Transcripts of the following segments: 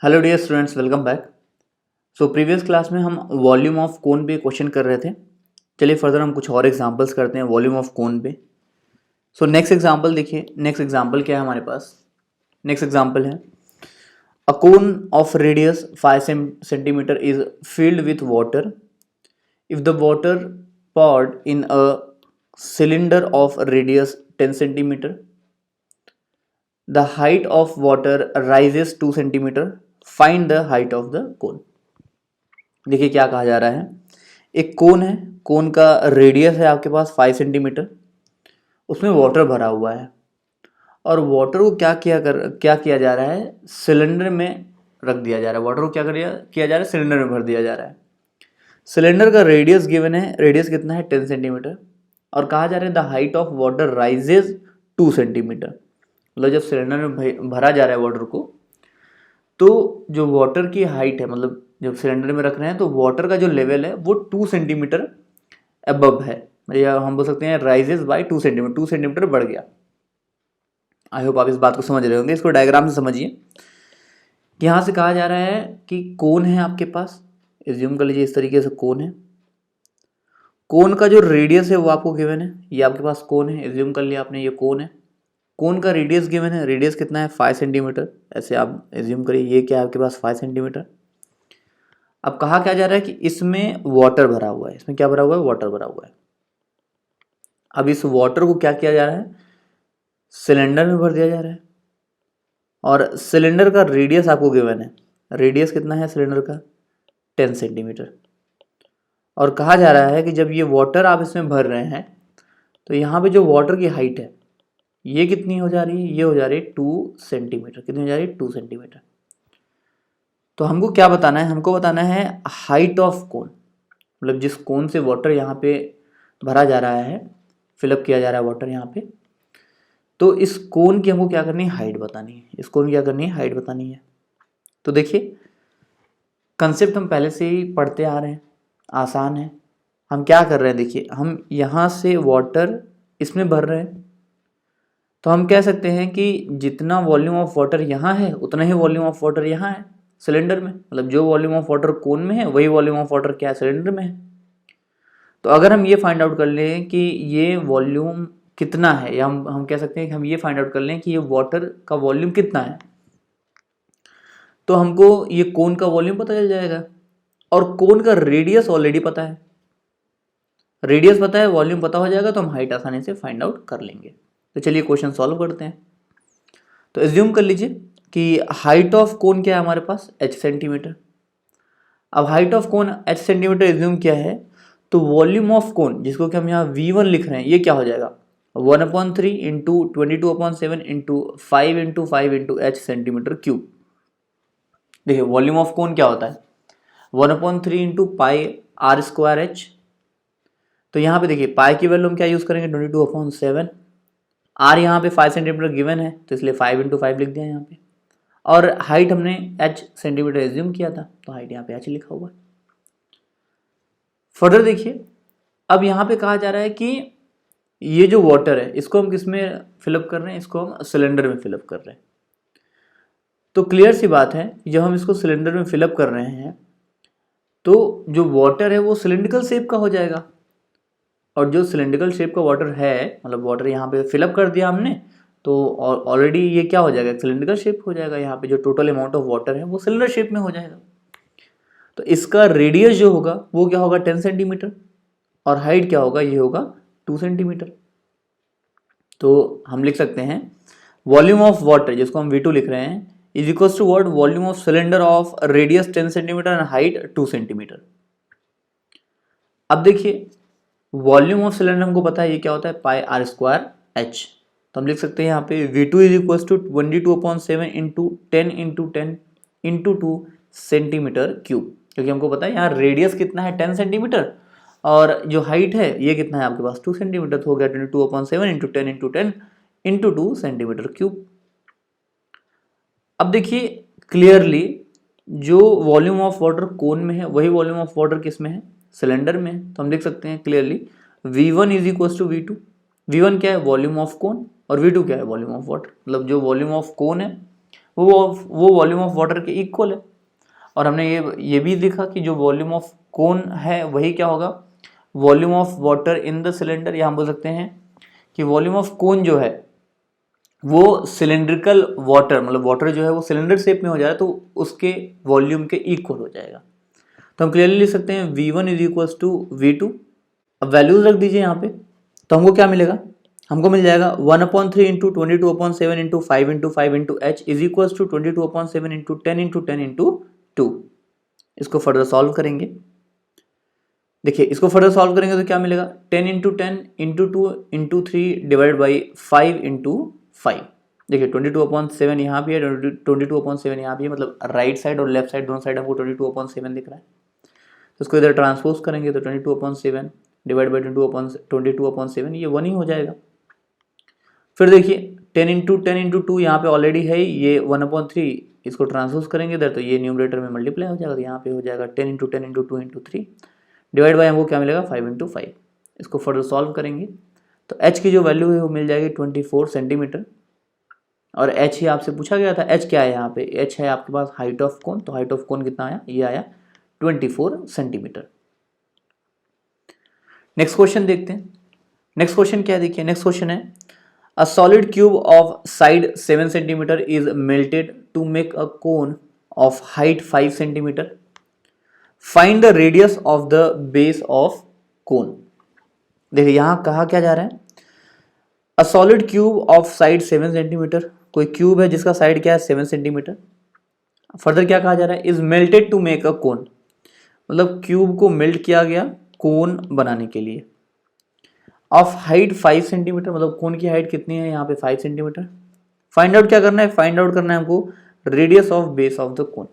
Hello dear students, welcome back. So previous class में हम volume of cone पे question कर रहे थे। चलिए फर्दर हम कुछ और एग्जांपल्स करते हैं वॉल्यूम ऑफ कोन पे। सो नेक्स्ट एग्जांपल देखिए, नेक्स्ट एग्जांपल क्या है हमारे पास। नेक्स्ट एग्जांपल है a cone of radius 5 centimetre is filled with water if the water poured in a cylinder of radius 10 centimeter. The height of water rises 2 centimeter. Find the height of the cone. देखिए क्या कहा जा रहा है। एक कोन है, कोन का radius है आपके पास 5 सेंटीमीटर, उसमें वाटर भरा हुआ है और वाटर को क्या किया जा रहा है, सिलेंडर में रख दिया जा रहा है। वाटर को किया जा रहा है, सिलेंडर में भर दिया जा रहा है। सिलेंडर का रेडियस गिवन है, रेडियस कितना है 10 सेंटीमीटर और कहा जा रहा है the height of water rises 2 centimetre. मतलब जब सिलेंडर में भरा जा रहा है वाटर को, तो जो वाटर की हाइट है, मतलब जब सिलेंडर में रख रहे हैं तो वाटर का जो लेवल है वो 2 सेंटीमीटर अबव है, या हम बोल सकते हैं राइजेस बाय 2 सेंटीमीटर, 2 सेंटीमीटर बढ़ गया। आई होप आप इस बात को समझ रहे होंगे। इसको डायग्राम से समझिए। यहाँ से कहा जा रहा है कि कोन है आपके पास, एज्यूम कर लीजिए इस तरीके से कोन है। कोन का जो रेडियस है वो आपको गिवन है, ये आपके पास कोन है, एज्यूम कर लिया आपने ये कोन है। कोन का रेडियस गिवन है, रेडियस कितना है 5 सेंटीमीटर, ऐसे आप एज्यूम करिए ये क्या है आपके पास 5 सेंटीमीटर। अब कहा क्या जा रहा है कि इसमें वाटर भरा हुआ है, इसमें क्या भरा हुआ है, वाटर भरा हुआ है। अब इस वाटर को क्या किया जा रहा है, सिलेंडर में भर दिया जा रहा है और सिलेंडर का रेडियस आपको गिवन है, रेडियस कितना है सिलेंडर का 10 सेंटीमीटर। और कहा जा रहा है कि जब ये वाटर आप इसमें भर रहे हैं तो यहाँ पे जो वाटर की हाइट है ये कितनी हो जा रही है, ये हो जा रही है 2 सेंटीमीटर। कितनी हो जा रही है 2 सेंटीमीटर। तो हमको क्या बताना है, हमको बताना है हाइट ऑफ कोन, मतलब जिस कोन से वाटर यहाँ पे भरा जा रहा है, फिलअप किया जा रहा है वाटर यहाँ पे, तो इस कोन की हमको क्या करनी है, हाइट बतानी है। इस कोन की क्या करनी है, हाइट बतानी है। तो देखिए कंसेप्ट हम पहले से ही पढ़ते आ रहे हैं, आसान है। हम क्या कर रहे हैं, देखिए हम यहाँ से वाटर इसमें भर रहे हैं, तो हम कह सकते हैं कि जितना वॉल्यूम ऑफ वाटर यहाँ है उतना ही वॉल्यूम ऑफ वाटर यहाँ है सिलेंडर में। मतलब जो वॉल्यूम ऑफ वाटर कोन में है वही वॉल्यूम ऑफ वाटर क्या है, सिलेंडर में है। तो अगर हम ये फाइंड आउट कर लें कि ये वॉल्यूम कितना है, या हम कह सकते हैं कि हम ये फाइंड आउट कर लें कि ये वाटर का वॉल्यूम कितना है, तो हमको ये कोन का वॉल्यूम पता चल जाएगा। और कोन का रेडियस ऑलरेडी पता है, रेडियस पता है, वॉल्यूम पता हो जाएगा, तो हम हाइट आसानी से फाइंड आउट कर लेंगे। तो चलिए क्वेश्चन सॉल्व करते हैं। तो एज्यूम कर लीजिए कि हाइट ऑफ कोन क्या है हमारे पास, h सेंटीमीटर। अब height of cone h centimetre assume किया है, तो वॉल्यूम ऑफ कोन जिसको कि हम यहाँ V1 लिख रहे हैं, ये क्या हो जाएगा 1/3 into 22/7 into 5 into h centimetre cube. देखिए वॉल्यूम ऑफ कोन क्या होता है 1/3 into pi are square h. तो यहाँ पे देखिए पाई की वैल्यू हम क्या यूज करेंगे 22/7। आर यहाँ पे 5 सेंटीमीटर गिवन है तो इसलिए 5 इंटू 5 लिख दिया यहाँ पे। और हाइट हमने h सेंटीमीटर एज्यूम किया था तो हाइट यहाँ पे h लिखा हुआ है। फर्दर देखिए, अब यहाँ पे कहा जा रहा है कि ये जो वाटर है इसको हम किस में फिलअप कर रहे हैं, इसको हम सिलेंडर में फिलअप कर रहे हैं। तो क्लियर सी बात है, जब हम इसको सिलेंडर में फिलअप कर रहे हैं तो जो वाटर है वो सिलेंड्रिकल शेप का हो जाएगा। और जो सिलेंड्रिकल शेप का वाटर है, मतलब वाटर यहाँ पे फिलअप कर दिया हमने, तो ऑलरेडी ये क्या हो जाएगा, सिलेंड्रिकल शेप हो जाएगा। यहाँ पे जो टोटल अमाउंट ऑफ वाटर है वो सिलेंडर शेप में हो जाएगा। तो इसका रेडियस जो होगा वो क्या होगा 10 सेंटीमीटर और हाइट क्या होगा, ये होगा 2 सेंटीमीटर। तो हम लिख सकते हैं वॉल्यूम ऑफ वाटर, जिसको हम V2 लिख रहे हैं, is equal to what, volume of cylinder of radius 10 centimetre and height 2 centimetre. अब देखिए वॉल्यूम ऑफ सिलेंडर हमको पता है ये क्या होता है पाई आर स्क्वायर एच। तो हम लिख सकते हैं यहाँ पे V2 is equal to 22/7 into 10 into 10 into 2 centimetre cube, क्योंकि हमको पता है यहाँ रेडियस कितना है 10 सेंटीमीटर और जो हाइट है ये कितना है आपके पास 2 सेंटीमीटर। तो हो गया 22/7 into 10 into 10 into 2 centimetre cube. अब देखिए क्लियरली जो वॉल्यूम ऑफ वाटर कोन में है वही वॉल्यूम ऑफ वाटर किस में है, सिलेंडर में है। तो हम लिख सकते हैं clearly V1 is equal to V2। V1 क्या है, वॉल्यूम ऑफ कोन, और V2 क्या है, वॉल्यूम ऑफ वाटर। मतलब जो वॉल्यूम ऑफ कोन है वो वॉल्यूम ऑफ वाटर के इक्वल है। और हमने ये भी देखा कि जो वॉल्यूम ऑफ कोन है वही क्या होगा, volume of water in the cylinder, या हम बोल सकते हैं कि वॉल्यूम ऑफ कोन जो है वो सिलेंड्रिकल वाटर, मतलब वाटर जो है वो सिलेंडर शेप में हो जाए तो उसके वॉल्यूम के इक्वल हो जाएगा। तो हम क्लियरली लिख सकते हैं V1 is equal to V2। अब वैल्यूज रख दीजिए यहाँ पे, तो हमको क्या मिलेगा, हमको मिल जाएगा 1/3 into 22/7 into 5 into 5 into h is equal to 22/7 into 10 into 10 into 2। इसको फर्दर सॉल्व करेंगे, देखिए इसको फर्दर सॉल्व करेंगे तो क्या मिलेगा, 10 into 10 into 2 into 3 divide by 5 into 5। देखिए 22/7 यहाँ भी है, 22/7 यहाँ भी है, मतलब राइट साइड और लेफ्ट साइड दोनों साइड हमको 22/7 दिख रहा है। तो इसको इधर ट्रांसपोज करेंगे तो 22/7 डिवाइड बाई 22/7 ये 1 ही हो जाएगा। फिर देखिए 10 इंटू 10 इंटू 2 यहाँ पे ऑलरेडी है, ये 1/3, इसको ट्रांसपोज करेंगे इधर तो ये न्यूमरेटर में मल्टीप्लाई हो जाएगा, तो यहाँ पे हो जाएगा 10 into 10 into 2 into 3 divide by हमको क्या मिलेगा 5 इंटू 5। इसको फर्दर सॉल्व करेंगे तो h की जो वैल्यू है वो मिल जाएगी 24 सेंटीमीटर। और h ही आपसे पूछा गया था, h क्या है यहाँ पे, h है आपके पास हाइट ऑफ कोन, तो हाइट ऑफ कोन कितना आया, ये आया 24 सेंटीमीटर। नेक्स्ट क्वेश्चन देखते हैं, नेक्स्ट क्वेश्चन क्या है, देखिए नेक्स्ट क्वेश्चन है a solid cube of side 7 centimetre is melted to make a cone of height 5 centimetre, find the radius of the base of cone. देखिए यहां कहा क्या जा रहा है, a solid cube of side 7 centimetre, कोई cube है जिसका साइड क्या है 7 सेंटीमीटर। फर्दर क्या कहा जा रहा है, is melted to make a cone, मतलब क्यूब को मेल्ट किया गया कोन बनाने के लिए, ऑफ हाइट 5 सेंटीमीटर, मतलब कोन की हाइट कितनी है यहाँ पे 5 सेंटीमीटर। फाइंड आउट क्या करना है, फाइंड आउट करना है हमको radius of base of the कोन।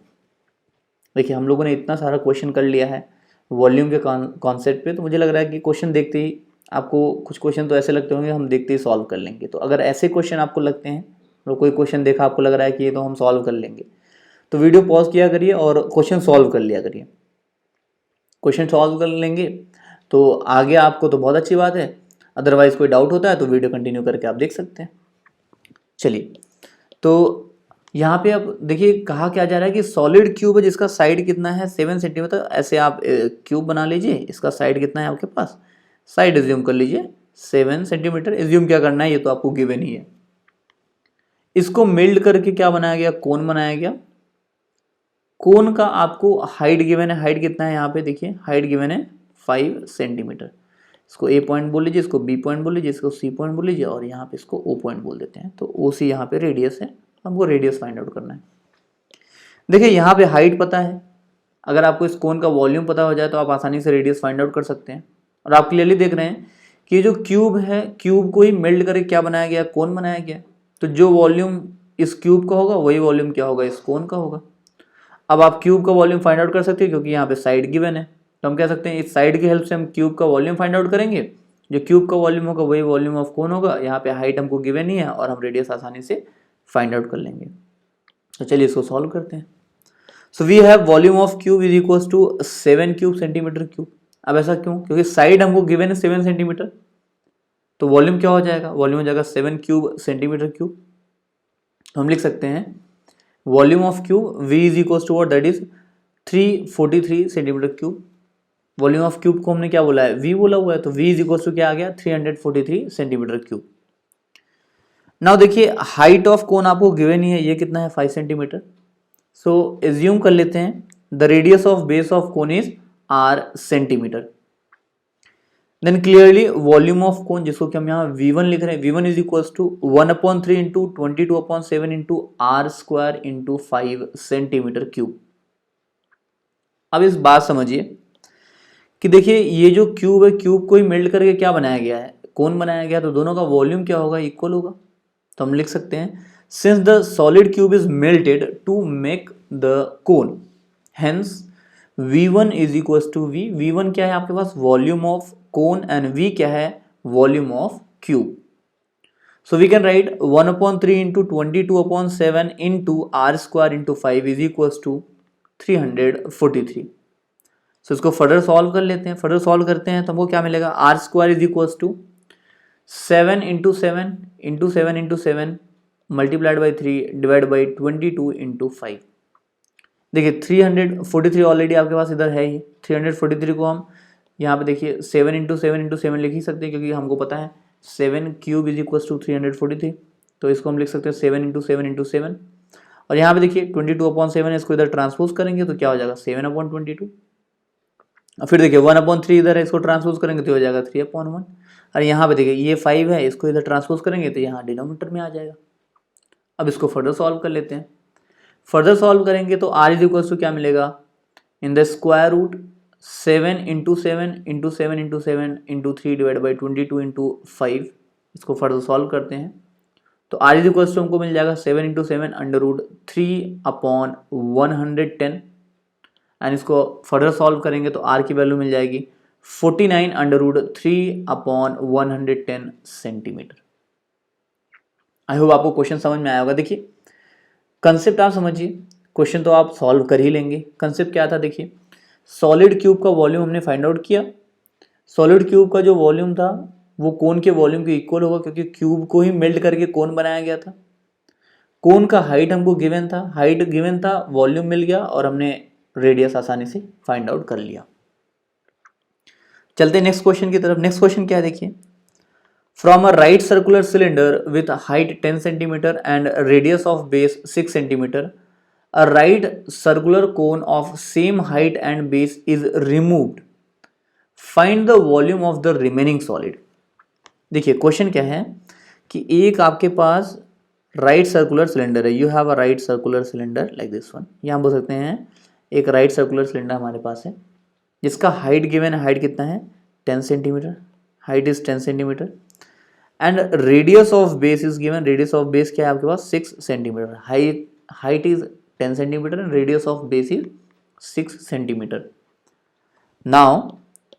देखिए हम लोगों ने इतना सारा क्वेश्चन कर लिया है वॉल्यूम के कॉन्सेप्ट पे, तो मुझे लग रहा है कि क्वेश्चन देखते ही आपको कुछ क्वेश्चन तो ऐसे लगते होंगे हम देखते ही सॉल्व कर लेंगे। तो अगर ऐसे क्वेश्चन आपको लगते हैं, तो कोई क्वेश्चन देखा आपको लग रहा है कि ये तो हम सॉल्व कर लेंगे, तो वीडियो पॉज किया करिए और क्वेश्चन सॉल्व कर लिया करिए। क्वेश्चन सॉल्व कर लेंगे तो आगे आपको तो बहुत अच्छी बात है, अदरवाइज कोई डाउट होता है तो वीडियो कंटिन्यू करके आप देख सकते हैं। चलिए तो यहाँ पे अब देखिए कहा क्या जा रहा है कि सॉलिड क्यूब है जिसका साइड कितना है 7 सेंटीमीटर। ऐसे आप क्यूब बना लीजिए, इसका साइड कितना है आपके पास, साइड एज्यूम कर लीजिए 7 सेंटीमीटर। एज्यूम क्या करना है, ये तो आपको गिवन ही है। इसको मेल्ट करके क्या बनाया गया, कोन बनाया गया। कोन का आपको हाइट गिवन है, हाइट कितना है यहाँ पे देखिए, हाइट गिवन है 5 सेंटीमीटर। इसको ए पॉइंट बोल लीजिए, इसको बी पॉइंट बोल लीजिए, इसको सी पॉइंट बोल लीजिए और यहाँ पे इसको ओ पॉइंट बोल देते हैं। तो ओ सी यहाँ पे रेडियस है, हमको रेडियस फाइंड आउट करना है। देखिए यहाँ पे हाइट पता है, अगर आपको इस कोन का वॉल्यूम पता हो जाए तो आप आसानी से रेडियस फाइंड आउट कर सकते हैं। और आप क्लियरली देख रहे हैं कि जो क्यूब है, क्यूब को ही मेल्ट करके क्या बनाया गया, कोन बनाया गया। तो जो वॉल्यूम इस क्यूब का होगा वही वॉल्यूम क्या होगा, इस कोन का होगा। अब आप क्यूब का वॉल्यूम फाइंड आउट कर सकते हैं क्योंकि यहाँ पे साइड गिवन है, तो हम कह सकते हैं इस साइड की हेल्प से हम क्यूब का वॉल्यूम फाइंड आउट करेंगे। जो क्यूब का वॉल्यूम होगा वही वॉल्यूम ऑफ कोन होगा। यहाँ पे हाइट हमको गिवन ही है और हम रेडियस आसानी से फाइंड आउट कर लेंगे। तो चलिए इसको सॉल्व करते हैं। So we have volume of cube is equal to 7 cube centimetre cube. अब ऐसा क्यों, क्योंकि साइड हमको गिवन है 7 सेंटीमीटर, तो वॉल्यूम क्या हो जाएगा, वॉल्यूम हो जाएगा 7 क्यूब सेंटीमीटर क्यूब। तो हम लिख सकते हैं volume of cube v is equal to what, that is 343 centimetre cube. Volume of cube को हमने क्या बोला है, v बोला हुआ है, तो v इज इक्वल टू क्या आ गया 343 सेंटीमीटर क्यूब। नाउ देखिए हाइट ऑफ कोन आपको गिवन ही है, ये कितना है 5 सेंटीमीटर। सो एज्यूम कर लेते हैं the radius of base of cone is r centimetre. Then clearly volume of cone, जिसको कि हम यहाँ v1 लिख रहे हैं, v1 is equal to 1/3 into 22/7 into r square into 5 centimetre cube. अब इस बात समझिए कि देखिए ये जो क्यूब है, क्यूब को ही मेल्ट करके क्या बनाया गया है, कोन बनाया गया, तो दोनों का वॉल्यूम क्या होगा, इक्वल होगा। तो हम लिख सकते हैं since the solid cube is melted to make the cone, hence v1 is equal to v। v1 क्या है आपके पास, volume of cone, and v क्या है, volume of cube. So we can write 1/3 into 22/7 into r square into 5 is equal to 343। सो इसको further solve कर लेते हैं। फर्दर सॉल्व करते हैं तो हमको क्या मिलेगा, r square is equal to 7 into 7 into 7 into 7 multiplied by 3 divide by 22 into 5। देखिए 343 ऑलरेडी आपके पास इधर है ही, 343 को हम यहाँ पे देखिए 7 इंटू 7 लिख ही सकते हैं, क्योंकि हमको पता है 7 क्यूब इज इक्वल टू 343, तो इसको हम लिख सकते हैं 7 इंटू 7। और यहाँ पे देखिए 22/7 है, इसको इधर ट्रांसपोज करेंगे तो क्या हो जाएगा 7/22। और फिर देखिए 1/3 इधर है, इसको ट्रांसपोज करेंगे तो हो जाएगा 3/1। और यहाँ पे देखिए ये 5 है, इसको इधर ट्रांसपोज करेंगे तो यहाँ डिनोमिनेटर में आ जाएगा। अब इसको फर्दर सॉल्व कर लेते हैं। फर्दर सॉल्व करेंगे तो r इज इक्वल टू क्या मिलेगा, in the square root 7 into 7 into 7 into 7 into 3 divide by 22 into 5। इसको फर्दर सॉल्व करते हैं तो r इज इक्वल टू हमको मिल जाएगा 7 इंटू 7 अंडर रूट 3/110। एंड इसको फर्दर सॉल्व करेंगे तो r की वैल्यू मिल जाएगी 49 under root 3/110 centimetre. I hope आपको क्वेश्चन समझ में आया होगा। देखिए कंसेप्ट आप समझिए, क्वेश्चन तो आप सॉल्व कर ही लेंगे। कंसेप्ट क्या था, देखिए सॉलिड क्यूब का वॉल्यूम हमने फाइंड आउट किया। सॉलिड क्यूब का जो वॉल्यूम था वो कोन के वॉल्यूम के इक्वल होगा, क्योंकि क्यूब को ही मेल्ट करके कोन बनाया गया था। कोन का हाइट हमको गिवन था, हाइट गिवन था, वॉल्यूम मिल गया और हमने रेडियस आसानी से फाइंड आउट कर लिया। चलते नेक्स्ट क्वेश्चन की तरफ। नेक्स्ट क्वेश्चन क्या है, देखिए from a right circular cylinder with height 10 centimetre and radius of base 6 centimetre, a right circular cone of same height and base is removed. Find the volume of the remaining solid. देखिए question क्या है कि एक आपके पास right circular cylinder है, you have a right circular cylinder like this one. यहाँ बोल सकते हैं एक राइट सर्कुलर सिलेंडर हमारे पास है जिसका हाइट गिवन है, हाइट कितना है 10 centimetre, height is 10 centimetre and radius of base is given, radius of base क्या है आपके पास 6 centimetre, height is 10 centimetre and radius of base is 6 centimetre. Now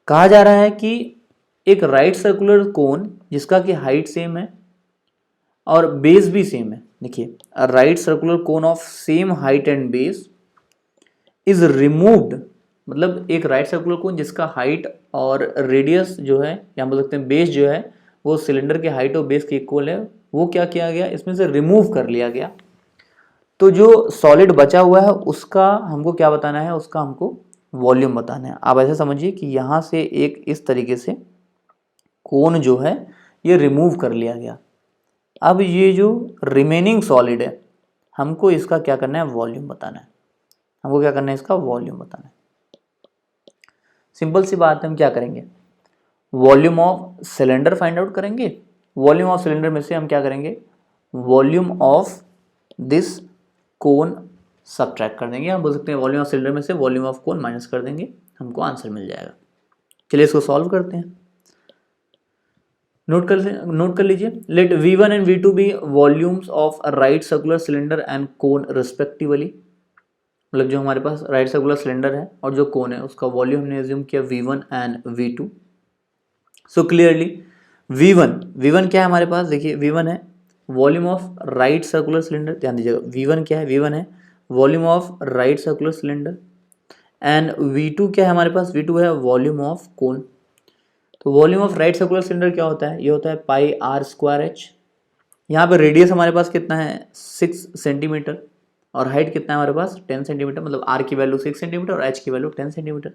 कहा जा रहा है कि एक राइट सर्कुलर कोन जिसका कि हाइट सेम है और बेस भी सेम है। देखिए right circular cone of same height and base is removed, मतलब एक राइट सर्कुलर कोन जिसका हाइट और रेडियस जो है, या बोल सकते हैं बेस जो है वो सिलेंडर के हाइट और बेस के इक्वल है, वो क्या किया गया इसमें से रिमूव कर लिया गया। तो जो सॉलिड बचा हुआ है उसका हमको क्या बताना है, उसका हमको वॉल्यूम बताना है। आप ऐसे समझिए कि यहाँ से एक इस तरीके से कोन जो है ये रिमूव कर लिया गया। अब ये जो रिमेनिंग सॉलिड है हमको इसका क्या करना है, वॉल्यूम बताना है। हमको क्या करना है, इसका वॉल्यूम बताना है। सिंपल सी बात है, हम क्या करेंगे, volume of cylinder find out करेंगे। वॉल्यूम ऑफ सिलेंडर में से हम क्या करेंगे, volume of this cone subtract कर देंगे। हम बोल सकते हैं वॉल्यूम ऑफ सिलेंडर में से वॉल्यूम ऑफ कोन माइनस कर देंगे, हमको आंसर मिल जाएगा। चलिए इसको सॉल्व करते हैं। नोट कर लीजिए, let V1 and V2 be volumes of right circular cylinder and cone respectively. मतलब जो हमारे पास राइट सर्कुलर सिलेंडर है और जो कोन है उसका वॉल्यूम हमने एज्यूम किया V1 and V2। So clearly V1 क्या है हमारे पास, देखिए V1 है volume of right circular cylinder. ध्यान दीजिएगा V1 क्या है, V1 है volume of right circular cylinder and V2 क्या है हमारे पास, V2 है वॉल्यूम ऑफ कोन। तो volume of right circular cylinder क्या होता है, ये होता है पाई आर स्क्वायर एच। यहाँ पे रेडियस हमारे पास कितना है 6 सेंटीमीटर और हाइट कितना है हमारे पास 10 सेंटीमीटर, मतलब आर की वैल्यू 6 सेंटीमीटर और एच की वैल्यू 10 सेंटीमीटर।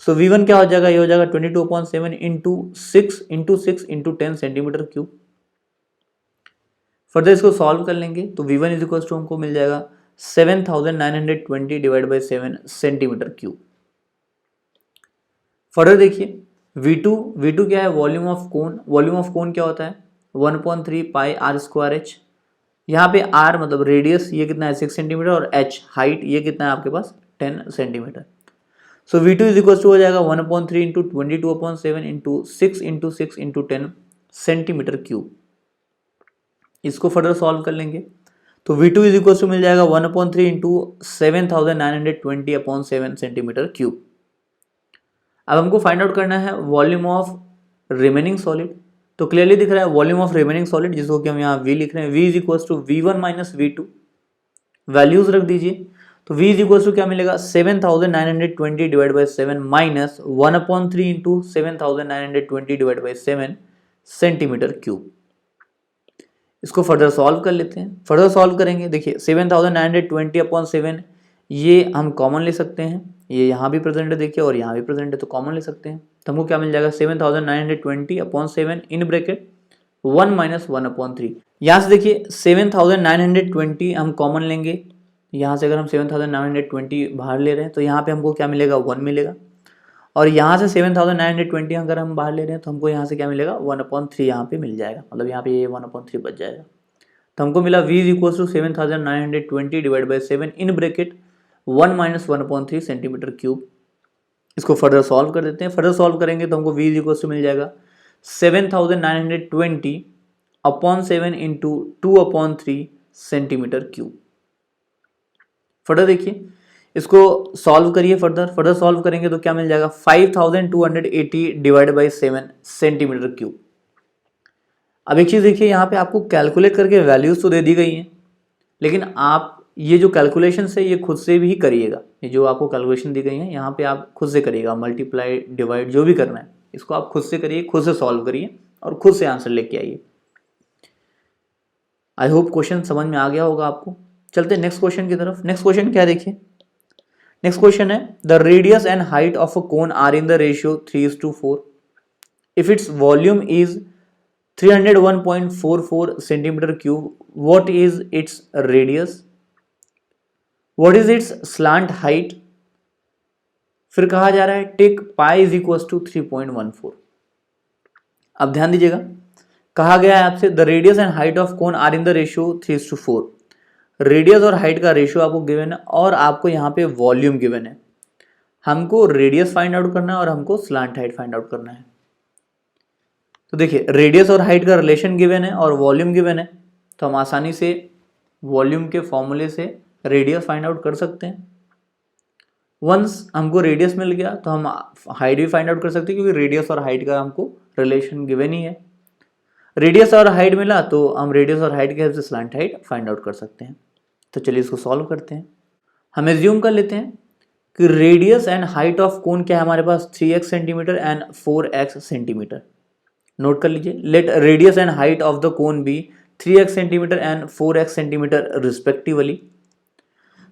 सो V1 क्या हो जाएगा, ये हो जाएगा 22/7 into 6 into 10 centimetre cube. Further इसको सॉल्व कर लेंगे तो V1 इज इक्वल टू हमको मिल जाएगा 7920 divide by 7 centimetre cube. Further देखिए V2 क्या है, volume of cone. Volume of cone क्या होता है 1/3 पाई आर स्क्वायर एच। यहाँ पे आर मतलब रेडियस ये कितना है 6 सेंटीमीटर और एच हाइट ये कितना है आपके पास 10 centimetre. So V2 is equal to हो जाएगा 1/3 into 22/7 into 6 into 10 centimetre cube. इसको फर्दर सॉल्व कर लेंगे तो V2 इज इक्वल टू मिल जाएगा 1/3 इंटू 7920/7 सेंटीमीटर क्यूब। अब हमको फाइंड आउट करना है वॉल्यूम ऑफ रिमेनिंग सॉलिड। तो क्लियरली दिख रहा है वॉल्यूम ऑफ रिमेनिंग सॉलिड, जिसको कि हम यहाँ V लिख रहे हैं, V is equal to V1 minus V2। Values रख दीजिए तो V इज इक्वल टू क्या मिलेगा 7920 divide by 7 minus 1/3 into 7920 divide by 7 centimetre cube. इसको फर्दर सॉल्व कर लेते हैं। फर्दर सॉल्व करेंगे, देखिए 7920 अपॉन 7 ये हम कॉमन ले सकते हैं, ये यहाँ भी प्रेजेंट है देखिए और यहाँ भी प्रेजेंट है, तो कॉमन ले सकते हैं। तो हमको क्या मिल जाएगा 7920 upon 7 in bracket 1 minus 1 upon 3। यहाँ से देखिए 7920 हम कॉमन लेंगे, यहाँ से अगर हम 7920 बाहर ले रहे हैं तो यहाँ पे हमको क्या मिलेगा 1 मिलेगा, और यहाँ से 7920 अगर हम बाहर ले रहे हैं तो हमको यहाँ से क्या मिलेगा 1/3 यहाँ पे मिल जाएगा, मतलब यहाँ पे ये 1/3 बच जाएगा। तो हमको मिला v is equal to 7920 divide by 7 in bracket 1 minus 1/3 centimetre cube. इसको फर्दर सॉल्व कर देते हैं। फर्दर सॉल्व करेंगे तो हमको v इज इक्वल टू मिल जाएगा 7920 upon 7 into 2/3 centimetre cube. Further देखिए, इसको सॉल्व करिए, फर्दर सॉल्व करेंगे तो क्या मिल जाएगा 5280 डिवाइड बाई 7 सेंटीमीटर क्यूब। अब एक चीज़ देखिए, यहाँ पे आपको कैलकुलेट करके वैल्यूज तो दे दी गई हैं, लेकिन आप ये जो कैलकुलेशन है ये खुद से भी करिएगा। ये जो आपको कैलकुलेशन दी गई है यहाँ पे आप खुद से करिएगा, मल्टीप्लाई डिवाइड जो भी करना है इसको आप खुद से करिए, खुद से सॉल्व करिए और खुद से आंसर लेके आइए। आई होप क्वेश्चन समझ में आ गया होगा आपको। चलते नेक्स्ट क्वेश्चन की तरफ। नेक्स्ट क्वेश्चन क्या देखिए, नेक्स्ट क्वेश्चन है the radius and height of a cone are in the ratio 3:4 if its volume is 301.44 centimetre cube, what is its radius, what is its slant height. फिर कहा जा रहा है take pi is equal to 3.14। अब ध्यान दीजिएगा, कहा गया है आपसे the radius and height of cone are in the ratio 3:4। Radius और हाइट का रेशियो आपको गिवन है और आपको यहाँ पे वॉल्यूम गिवन है। हमको रेडियस फाइंड आउट करना है और हमको स्लांट हाइट फाइंड आउट करना है। तो देखिए रेडियस और हाइट का रिलेशन गिवन है और वॉल्यूम गिवन है, तो हम आसानी से वॉल्यूम के फॉर्मूले से रेडियस फाइंड आउट कर सकते हैं। वंस हमको रेडियस मिल गया तो हम हाइट भी फाइंड आउट कर सकते हैं, क्योंकि रेडियस और हाइट का हमको रिलेशन गिवन ही है। रेडियस और हाइट मिला तो हम रेडियस और हाइट के हेल्प से स्लांट हाइट फाइंड आउट कर सकते हैं। तो चलिए इसको सॉल्व करते हैं। हम एज्यूम कर लेते हैं कि radius and height of cone क्या है हमारे पास 3x centimetre and 4x centimetre. Note कर लीजिए, let radius and height of the cone be 3x centimetre and 4x centimetre respectively.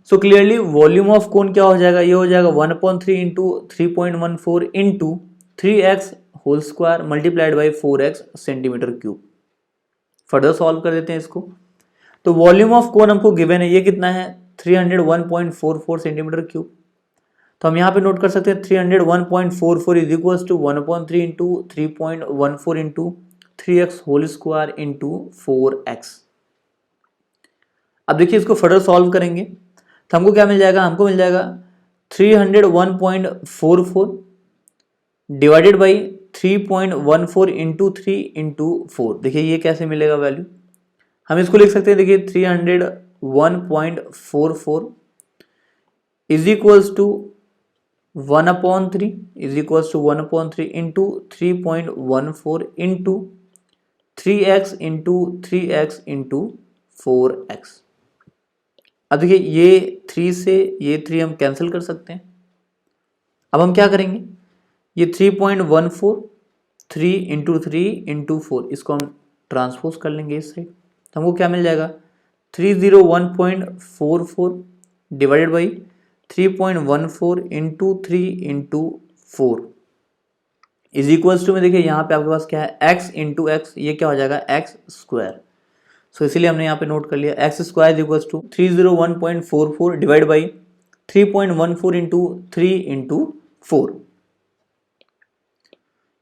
So clearly volume of cone क्या हो जाएगा, ये हो जाएगा 1/3 into 3.14 into 3x whole square multiplied by 4x centimetre cube. Further solve कर देते हैं इसको। तो वॉल्यूम ऑफ कोन हमको गिवन है, ये कितना है 301.44 सेंटीमीटर क्यूब। तो हम यहाँ पे नोट कर सकते हैं 301.44 is equal to 1/3 into 3.14 into 3x whole square into 4x। अब देखिए इसको फर्दर सॉल्व करेंगे तो हमको क्या मिल जाएगा, हमको मिल जाएगा 301.44 डिवाइडेड बाई 3.14 इंटू 3 इंटू 4। देखिए ये कैसे मिलेगा वैल्यू, हम इसको लिख सकते हैं, देखिए 301.44 is equals to 1/3 is equals to 1/3 into 3.14 into 3x into 3x into 4x। अब देखिए ये 3 से ये 3 हम कैंसिल कर सकते हैं। अब हम क्या करेंगे, ये 3.14 3 इंटू 3 इंटू 4 इसको हम ट्रांसपोज कर लेंगे इस साइड, तो हमको क्या मिल जाएगा 301.44 divided by 3.14 into 3 into 4 is equals to में देखिए यहाँ पे आपके पास क्या है x इंटू एक्स, ये क्या हो जाएगा x स्क्वायर। सो इसीलिए हमने यहाँ पे नोट कर लिया x square is equals to 301.44 divide by 3.14 into 3 into 4।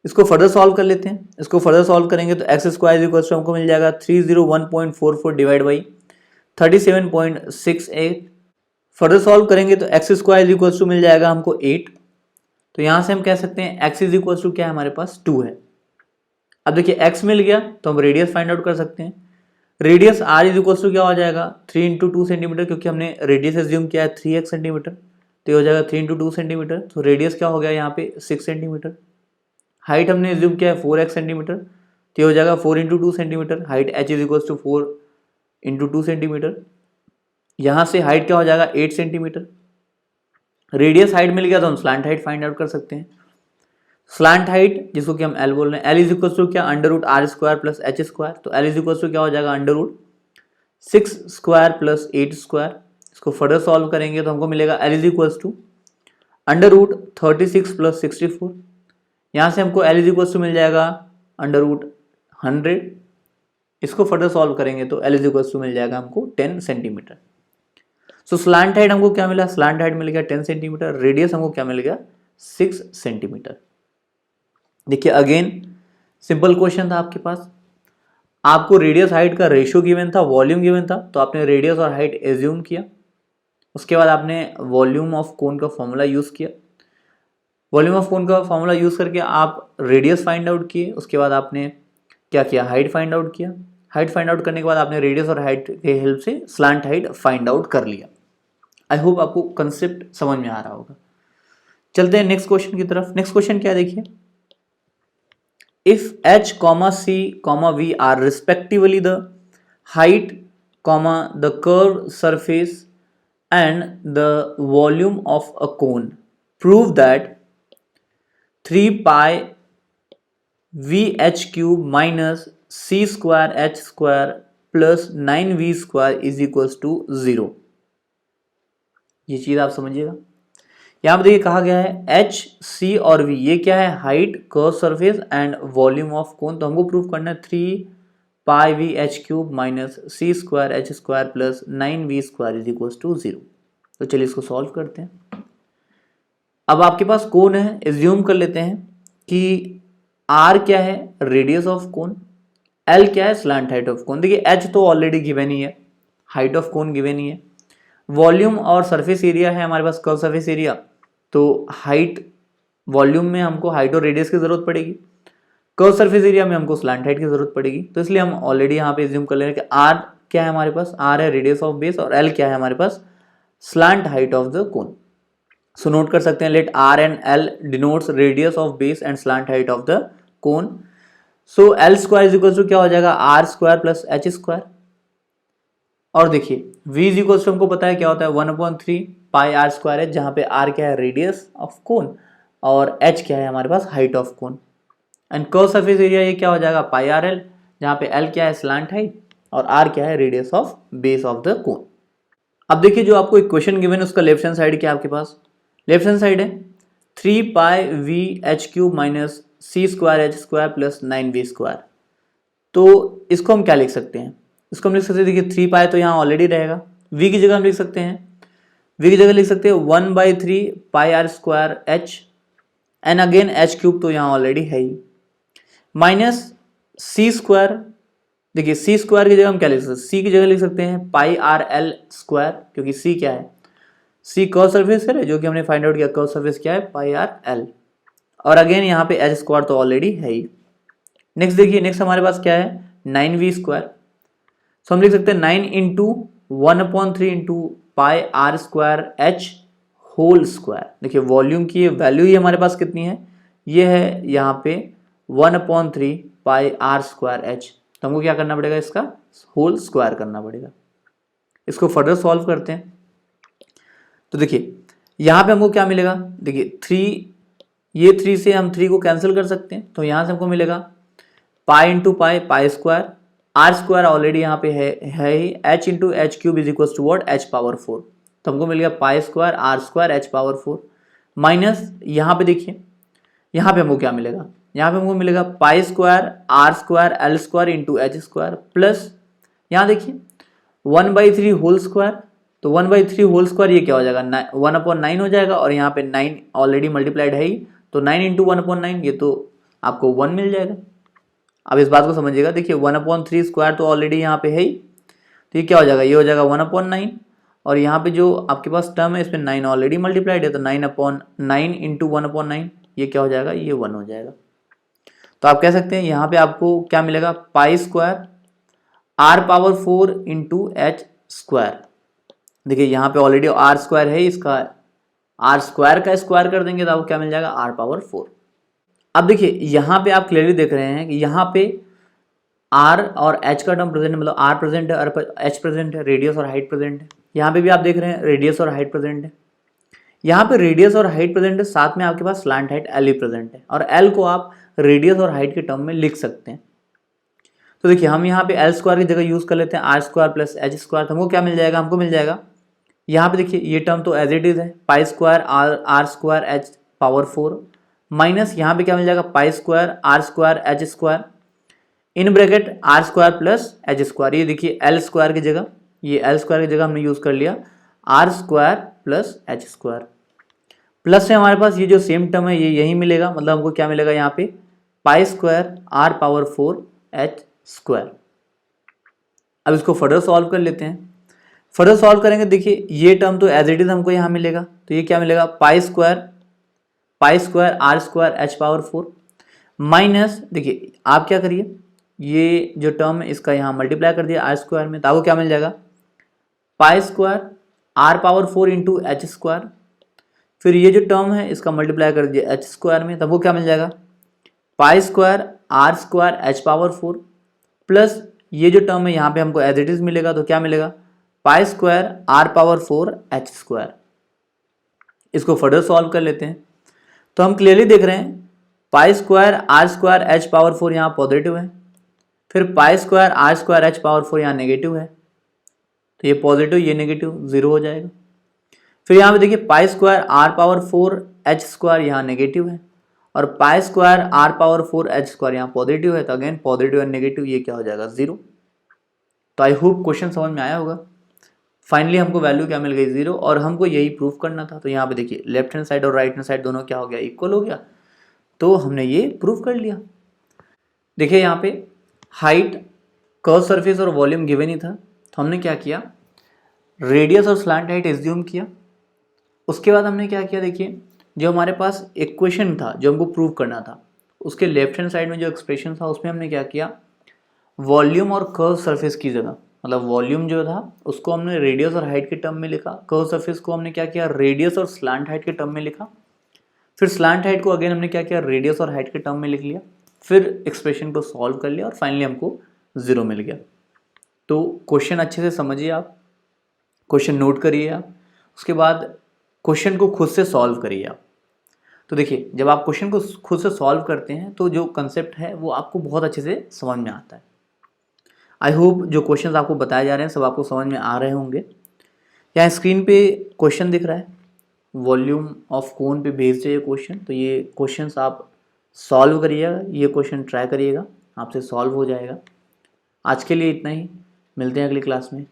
इसको फर्दर सॉल्व कर लेते हैं। इसको फर्दर सॉल्व करेंगे तो एक्स स्क्वायर इक्वल टू हमको मिल जाएगा 301.44 डिवाइड बाई 37.68। फर्दर सॉल्व करेंगे तो एक्स स्क्वायर इक्वल टू मिल जाएगा हमको 8। तो यहाँ से हम कह सकते हैं एक्स इज इक्वल टू क्या है हमारे पास 2 है। अब देखिए एक्स मिल गया तो हम रेडियस फाइंड आउट कर सकते हैं। Radius r is equal to क्या हो जाएगा 3 इंटू 2 सेंटीमीटर, क्योंकि हमने रेडियस एज्यूम किया है 3x सेंटीमीटर, तो ये हो जाएगा 3 इंटू 2 सेंटीमीटर। तो रेडियस क्या हो गया यहाँ पे 6 सेंटीमीटर। हाइट हमने एज्यूम किया है 4x सेंटीमीटर, तो ये हो जाएगा 4 into 2 centimetre. Height h is equal to 4 into 2 centimetre. यहाँ से हाइट क्या हो जाएगा 8 सेंटीमीटर। रेडियस हाइट मिल गया तो हम स्लांट हाइट फाइंड आउट कर सकते हैं। स्लैंट हाइट जिसको कि हम एल बोल रहे हैं, एल इज इक्वल टू क्या, under root r square plus H square, तो एल इज इक्वल टू क्या हो जाएगा, under root 6 square plus 8 square. इसको फर्दर सॉल्व करेंगे तो हमको मिलेगा l is equal to under root 36 plus 64, यहाँ से हमको एल इज इक्वल टू मिल जाएगा अंडर रूट 100। इसको फर्दर सॉल्व करेंगे तो एल इज इक्वल टू मिल जाएगा हमको 10 सेंटीमीटर। सो स्लैंट हाइट हमको क्या मिला, स्लैंट हाइट मिल गया 10 सेंटीमीटर, रेडियस हमको क्या मिल गया 6 सेंटीमीटर। देखिए अगेन सिंपल क्वेश्चन था आपके पास, आपको रेडियस हाइट का रेशियो गिवन था, वॉल्यूम गिवन था, तो आपने रेडियस और हाइट एज्यूम किया। उसके बाद आपने वॉल्यूम ऑफ कोन का फॉर्मूला यूज किया, वॉल्यूम ऑफ कोन का फॉर्मूला यूज करके आप रेडियस फाइंड आउट किए। उसके बाद आपने क्या किया, हाइट फाइंड आउट किया। हाइट फाइंड आउट करने के बाद आपने रेडियस और हाइट के हेल्प से स्लैंट हाइट फाइंड आउट कर लिया। आई होप आपको कंसेप्ट समझ में आ रहा होगा। चलते हैं नेक्स्ट क्वेश्चन की तरफ। नेक्स्ट क्वेश्चन क्या देखिए, if h, c, v are respectively the height, the curved surface and the volume of a cone, prove that 3 pi v h cube minus c square h square plus 9v square is equals to 0। ये चीज आप समझिएगा। यहाँ पर देखिए कहा गया है एच, सी और वी, ये क्या है, height, curve surface and volume of cone. तो हमको प्रूव करना है 3 pi V H cube minus C square H square plus 9v square is equal to 0। तो चलिए इसको सॉल्व करते हैं। अब आपके पास कोन है, एज्यूम कर लेते हैं कि आर क्या है, रेडियस ऑफ कोन, एल क्या है, स्लैंट हाइट ऑफ कोन। देखिए एच तो ऑलरेडी गिवन ही है, हाइट ऑफ कोन गिवन ही है, वॉल्यूम और सरफेस एरिया है हमारे पास, कर्व सरफेस एरिया। तो हाइट, वॉल्यूम में हमको हाइट और रेडियस की जरूरत पड़ेगी, कर्व सरफेस एरिया में हमको स्लैंट हाइट की जरूरत पड़ेगी। तो इसलिए हम ऑलरेडी यहाँ पे एज्यूम कर ले रहे हैं कि आर क्या है हमारे पास, आर है रेडियस ऑफ बेस और एल क्या है हमारे पास, slant height of the cone. So note कर सकते हैं, let R and L denotes radius of base and slant height of the cone. So L square is equal to क्या हो जाएगा, R square plus H square. और देखिए v is equal to हमको पता है क्या होता है 1/3 पाई आर स्क्वायर है, जहाँ पे r क्या है, रेडियस ऑफ कोन, और h क्या है हमारे पास, height of cone. And curve surface area ये क्या हो जाएगा, पाई आर एल, जहाँ पे l क्या है, स्लैंट हाइट, और r क्या है, radius of base of the कोन। अब देखिए जो आपको इक्वेशन गिवन है उसका लेफ्ट हैंड साइड क्या है आपके पास, लेफ्ट हैंड साइड है 3 pi V H cube minus C square H square plus 9v square. तो इसको हम क्या लिख सकते हैं, इसको हम लिख सकते हैं, देखिए 3 पाई तो यहाँ ऑलरेडी रहेगा, v की जगह हम लिख सकते हैं, v की जगह लिख सकते हैं 1/3 pi are square H, and again H cube तो यहाँ ऑलरेडी है ही, माइनस सी स्क्वायर। देखिए सी स्क्वायर की जगह हम क्या लिख सकते हैं, सी की जगह लिख सकते हैं पाई आर एल स्क्वायर, क्योंकि सी क्या है, सी कर्व सरफेस है, जो कि हमने फाइंड आउट किया, कर्व सरफेस क्या है, पाई आर एल, और अगेन यहाँ पे एच स्क्वायर तो ऑलरेडी है ही। नेक्स्ट देखिए, नेक्स्ट हमारे पास क्या है 9v स्क्वायर। सो हम लिख सकते हैं 9 into 1/3 into pi are square h whole square. देखिए वॉल्यूम की वैल्यू ही हमारे पास कितनी है, ये है यहाँ पे 1/3 पाई आर स्क्वायर एच। तो हमको क्या करना पड़ेगा, इसका होल स्क्वायर करना पड़ेगा। इसको फर्दर सॉल्व करते हैं। तो देखिए यहाँ पे हमको क्या मिलेगा, देखिए 3, ये 3 से हम 3 को कैंसिल कर सकते हैं, तो यहाँ से हमको मिलेगा pi into pi, pi square, are square already यहाँ पे है ही, H into H cube is equal to what, H power 4। तो हमको मिल गया pi square are square H power 4, minus यहाँ पे देखिए, यहाँ पे हमको क्या मिलेगा, यहाँ पे हमको मिलेगा pi square are square l square into h square, plus यहाँ देखिए 1/3 होल स्क्वायर। तो 1/3 होल स्क्वायर ये क्या हो जाएगा, 1/9 हो जाएगा, और यहाँ पे 9 ऑलरेडी मल्टीप्लाइड है ही, तो 9 इंटू 1/9 ये तो आपको 1 मिल जाएगा। अब इस बात को समझिएगा, देखिए 1/3 स्क्वायर तो ऑलरेडी यहाँ पे है ही, तो ये क्या हो जाएगा, ये हो जाएगा 1/9, और यहाँ पे जो आपके पास टर्म है इसमें 9 ऑलरेडी मल्टीप्लाइड है, तो 9/9 इंटू 1/9 ये क्या हो जाएगा, ये 1 हो जाएगा। तो आप कह सकते हैं यहाँ पे आपको क्या मिलेगा, pi square are power 4 into h square. देखिए यहाँ पे ऑलरेडी आर स्क्वायर है, इसका आर स्क्वायर का स्क्वायर कर देंगे तो आपको क्या मिल जाएगा, आर पावर 4। अब देखिए यहाँ पे आप क्लियरली देख रहे हैं कि यहाँ पे आर और एच का टर्म प्रेजेंट है, मतलब आर प्रेजेंट है और एच प्रेजेंट है, रेडियस और हाइट प्रेजेंट है। यहाँ पे भी आप देख रहे हैं रेडियस और हाइट प्रेजेंट है। यहाँ पे रेडियस और हाइट प्रेजेंट है, साथ में आपके पास स्लैंट हाइट एल ही प्रेजेंट है, और एल को आप रेडियस और हाइट के टर्म में लिख सकते हैं। तो देखिए हम यहाँ पे एल स्क्वायर की जगह यूज कर लेते हैं r square plus H square. हमको क्या मिल जाएगा, हमको मिल जाएगा यहाँ पे देखिए ये टर्म तो एज इट इज है, pi square are square H power 4 minus यहाँ पे क्या मिल जाएगा, pi square H square in bracket r square plus H square. ये देखिए एल स्क्वायर की जगह, ये एल स्क्वायर की जगह हमने यूज कर लिया r square plus H square, plus से हमारे पास ये जो सेम टर्म है ये यही मिलेगा, मतलब हमको क्या मिलेगा यहाँ पे pi square are power 4 H square. अब इसको फर्दर सॉल्व कर लेते हैं। फर्दर सॉल्व करेंगे, देखिए ये टर्म तो एज इट इज हमको यहाँ मिलेगा, तो ये क्या मिलेगा pi square are square H power 4 minus, देखिए आप क्या करिए ये जो टर्म है इसका यहाँ मल्टीप्लाई कर दिया आर स्क्वायर में, तो आपको क्या मिल जाएगा pi square are power 4 into h square, फिर ये जो टर्म है इसका मल्टीप्लाई कर दिया एच स्क्वायर में, तब वो क्या मिल जाएगा pi square are square H power 4 plus ये जो टर्म है यहाँ पे हमको एज इट इज मिलेगा, तो क्या मिलेगा pi square are power 4 H square. इसको फर्दर सॉल्व कर लेते हैं, तो हम क्लियरली देख रहे हैं pi square are square H power 4 यहाँ पॉजिटिव है, फिर pi square are square H power 4 यहाँ नेगेटिव है, तो ये पॉजिटिव ये नेगेटिव जीरो हो जाएगा। फिर यहाँ पे देखिए pi square are power 4 H square यहाँ नेगेटिव है, और pi square are power 4 H square यहाँ पॉजिटिव है, तो अगेन पॉजिटिव एंड नेगेटिव ये क्या हो जाएगा जीरो। तो आई होप क्वेश्चन समझ में आया होगा। फाइनली हमको वैल्यू क्या मिल गई जीरो, और हमको यही प्रूफ करना था। तो यहाँ पे देखिए लेफ्ट हैंड साइड और राइट हैंड साइड दोनों क्या हो गया इक्वल हो गया, तो हमने ये प्रूफ कर लिया। देखिए यहाँ पे हाइट कर्व सरफेस और वॉल्यूम गिवन ही था, तो हमने क्या किया रेडियस और स्लैंट हाइट एज्यूम किया। उसके बाद हमने क्या किया, देखिए जो हमारे पास इक्वेशन था जो हमको प्रूव करना था, उसके लेफ्ट हैंड साइड में जो एक्सप्रेशन था उसमें हमने क्या किया वॉल्यूम और कर्व सरफेस की जगह, मतलब वॉल्यूम जो था उसको हमने रेडियस और हाइट के टर्म में लिखा, कर्व सरफेस को हमने क्या किया रेडियस और स्लैंट हाइट के टर्म में लिखा, फिर स्लैंट हाइट को अगेन हमने क्या किया रेडियस और हाइट के टर्म में लिख लिया, फिर एक्सप्रेशन को सॉल्व कर लिया और फाइनली हमको जीरो मिल गया। तो क्वेश्चन अच्छे से समझिए आप, क्वेश्चन नोट करिए आप, उसके बाद क्वेश्चन को खुद से सॉल्व करिए आप। तो देखिए जब आप क्वेश्चन को खुद से सॉल्व करते हैं तो जो कंसेप्ट है वो आपको बहुत अच्छे से समझ में आता है। आई होप जो क्वेश्चंस आपको बताए जा रहे हैं सब आपको समझ में आ रहे होंगे। यहाँ स्क्रीन पे क्वेश्चन दिख रहा है, वॉल्यूम ऑफ कोन पे बेस्ड है ये क्वेश्चन, तो ये क्वेश्चंस आप सॉल्व करिएगा, ये क्वेश्चन ट्राई करिएगा, आपसे सॉल्व हो जाएगा। आज के लिए इतना ही, मिलते हैं अगली क्लास में।